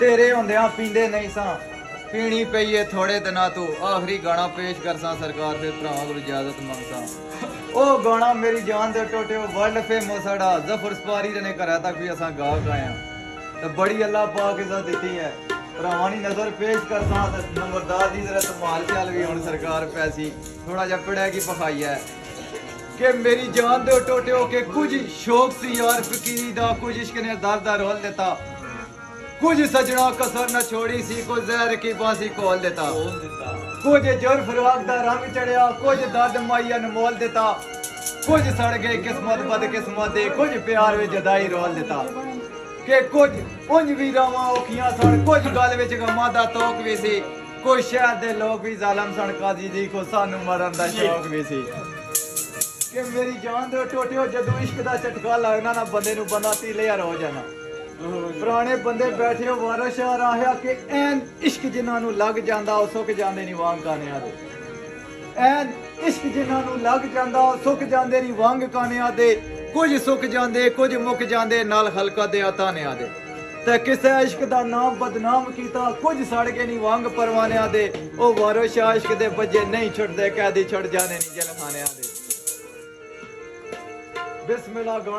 तेरे होंदियां पींदे नहीं सा पीनी पई है थोड़े दिना तू आखिरी गाना पेश करसा सरकार फिर भरावां कोल इजाजत मंगसा ओ गाना मेरी जान दे टोटे वर्ल्ड फेमस साडा जफर सपारी ने घरा तक भी असां गा गाया ते बड़ी अल्लाह पाक इज्जत दित्ती है भरावां दी नजर पेश करसा ते नंबरदार दी जरा संभाल ख्याल भी हुण सरकार पैसी थोड़ा जा पड़ा की पखाई है कि मेरी जान दे टोटे हो के कुछ शौक सी यार फकीरी दा कुछ इश्क ने दर दा रोल देता कुछ सजना कसर न छोड़ी सी कुछ जहर की बांसी खोल देता कुछ जोर फराक दा रंग चढ़िया कुछ दर्द माइया ने मोल देता कुछ सड़ गए किस्मत बदकिस्मत दे कुछ प्यार विच जदाई रोल देता कि कुछ उंज भी रावां औखियां सन कुछ गल विच गमां दा तोक भी सी कुछ शहर दे लोग भी जालम सन काजी जी को सानू मरन दा शौक भी सी कि मेरी जान दे टोटियो जदों इश्क दा झटका लगना ना बंदे नू बंदा तीले हो जाना पुराने बंदे बैठे हो वारा शाह आया कि ऐन इश्क जिन्हां नू लग जांदा ओ सुक जांदे नी वांग कानियां दे ऐन इश्क जिन्हां नू लग जांदा ओ सुक जांदे नी वांग कानियां दे कुछ सुक जांदे कुछ मुक जांदे नाल खलका दे तानियां दे ते किसे इश्क दा नाम बदनाम कीता कुछ सड़ के नी वांग परवानियां दे ओ वारो शाह इश्क दे बजे नहीं छुटदे कैदी छुट जाने नी जेल खानियां दे बिस्मिल्लाह।